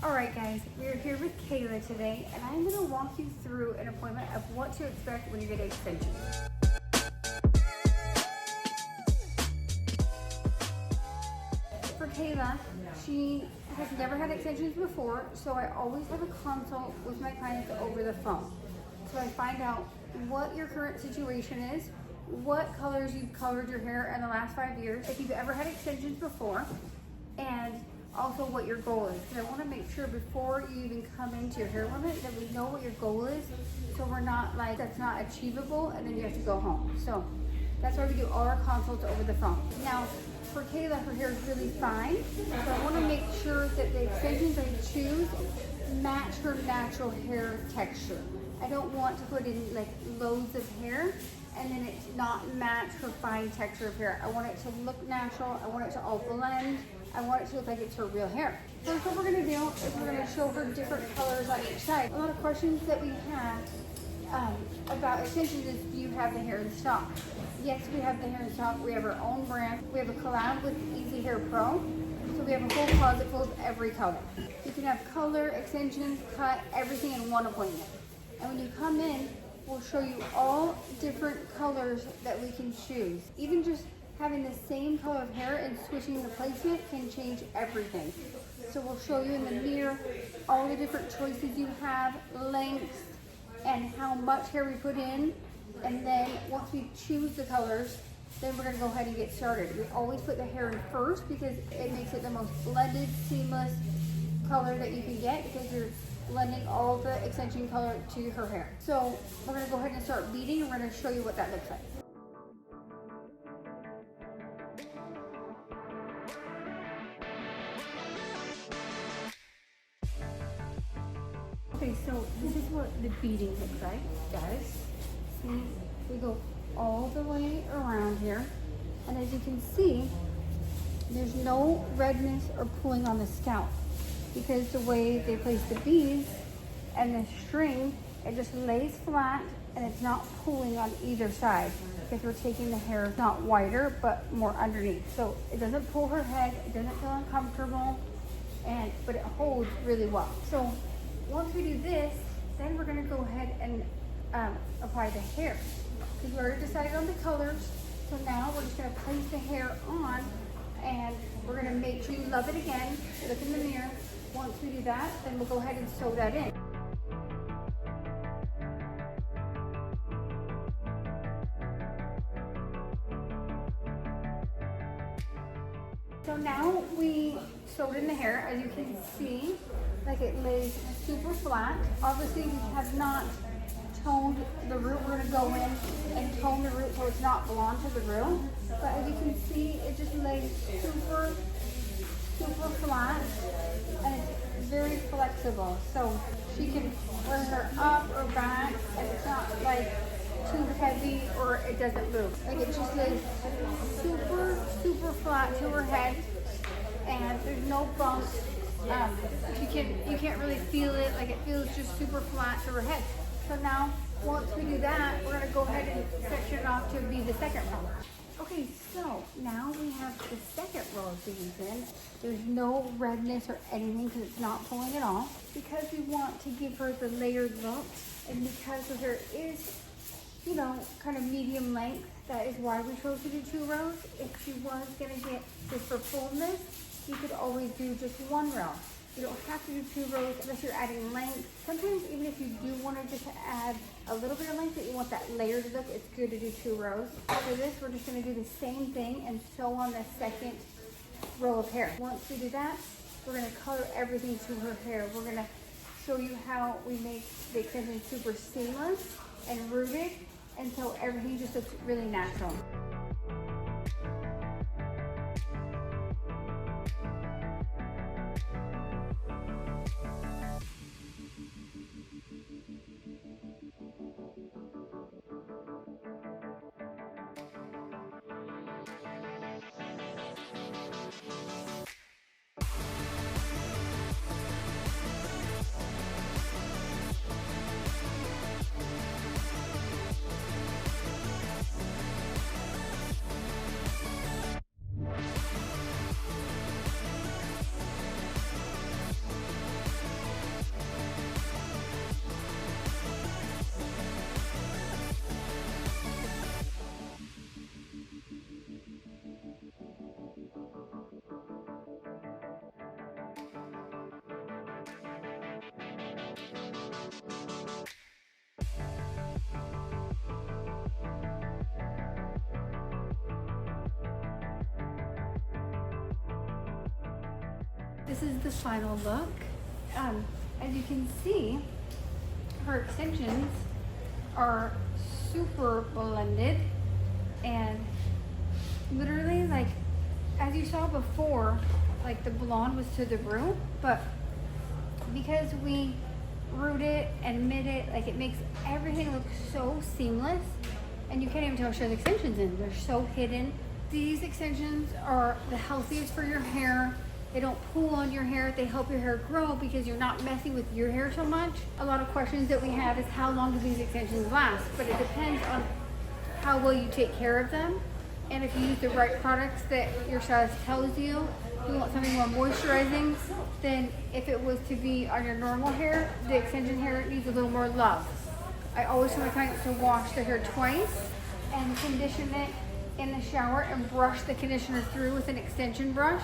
Alright guys, we're here with Kayla today and I'm going to walk you through an appointment of what to expect when you get extensions. For Kayla, she has never had extensions before, so I always have a consult with my clients over the phone. So I find out what your current situation is, what colors you've colored your hair in the last 5 years, if you've ever had extensions before, and also what your goal is. Because I want to make sure before you even come into your hair limit that we know what your goal is, so we're not like, that's not achievable and then you have to go home. So that's why we do all our consults over the phone. Now, for Kayla, her hair is really fine, so I want to make sure that the extensions I choose match her natural hair texture. I don't want to put in like loads of hair and then it's not match her fine texture of hair. I want it to look natural. I want it to all blend. I want it to look like it's her real hair. First, what we're going to do is we're going to show her different colors on each side. A lot of questions that we have about extensions is, do you have the hair in stock? Yes, we have the hair in stock. We have our own brand. We have a collab with Easy Hair Pro. So we have a whole closet full of every color. You can have color, extensions, cut, everything in one appointment. And when you come in, we'll show you all different colors that we can choose. Even just having the same color of hair and switching the placement can change everything. So we'll show you in the mirror all the different choices you have, lengths, and how much hair we put in. And then once we choose the colors, then we're gonna go ahead and get started. We always put the hair in first because it makes it the most blended, seamless color that you can get because you're blending all the extension color to her hair. So we're gonna go ahead and start beading and we're gonna show you what that looks like. Okay, so this is what the beading looks like, guys. See, we go all the way around here. And as you can see, there's no redness or pulling on the scalp because the way they place the beads and the string, it just lays flat and it's not pulling on either side because we're taking the hair not wider but more underneath. So it doesn't pull her head, it doesn't feel uncomfortable, but it holds really well. So once we do this, then we're gonna go ahead and apply the hair. Because we already decided on the colors, so now we're just gonna place the hair on and we're gonna make sure you love it again. Look in the mirror. Once we do that, then we'll go ahead and sew that in. So now we sewed in the hair, as you can see, like it lays super flat. Obviously we have not toned the root. We're gonna go in and tone the root so it's not blonde to the root. But as you can see, it just lays super flat and it's very flexible. So she can wear her up or back and it's not like too heavy or it doesn't move. Like it just lays super flat to her head and there's no bumps. You can't really feel it, like it feels just super flat to her head. So now, once we do that, we're gonna go ahead and section it off to be the second row. Okay, so now we have the second row of beads in. There's no redness or anything because it's not pulling at all. Because we want to give her the layered look and because her hair is, you know, kind of medium length, that is why we chose to do 2 rows. If she was gonna get this for fullness, you could always do just 1 row. You don't have to do 2 rows unless you're adding length. Sometimes even if you do want to just add a little bit of length, but you want that layered look, it's good to do 2 rows. After this, we're just going to do the same thing and sew on the second row of hair. Once we do that, we're going to color everything to her hair. We're going to show you how we make the extension super seamless and rooted, and so everything just looks really natural. This is the final look. As you can see, her extensions are super blended, and literally, like, as you saw before, like the blonde was to the root, but because we root it and mid it, like, it makes everything look so seamless, and you can't even tell she has extensions in. They're so hidden. These extensions are the healthiest for your hair. They don't pull on your hair. They help your hair grow because you're not messing with your hair so much. A lot of questions that we have is how long do these extensions last? But it depends on how well you take care of them. And if you use the right products that your stylist tells you, you want something more moisturizing, then if it was to be on your normal hair, the extension hair needs a little more love. I always tell my clients to wash their hair twice and condition it in the shower and brush the conditioner through with an extension brush,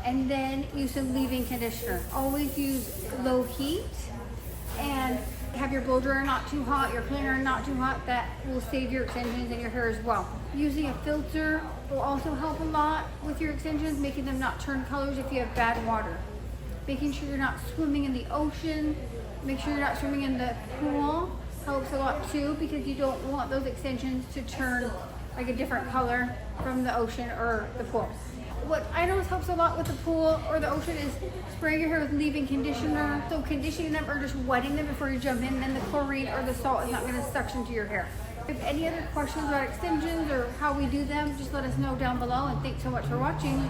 and then use some leave-in conditioner. Always use low heat, and have your blow dryer not too hot, your cleaner not too hot. That will save your extensions and your hair as well. Using a filter will also help a lot with your extensions, making them not turn colors if you have bad water. Making sure you're not swimming in the ocean, make sure you're not swimming in the pool helps a lot too, because you don't want those extensions to turn like a different color from the ocean or the pool. What I know helps a lot with the pool or the ocean is spraying your hair with leave-in conditioner. So conditioning them or just wetting them before you jump in, then the chlorine or the salt is not going to suction to your hair. If you have any other questions about extensions or how we do them, just let us know down below, and thanks so much for watching.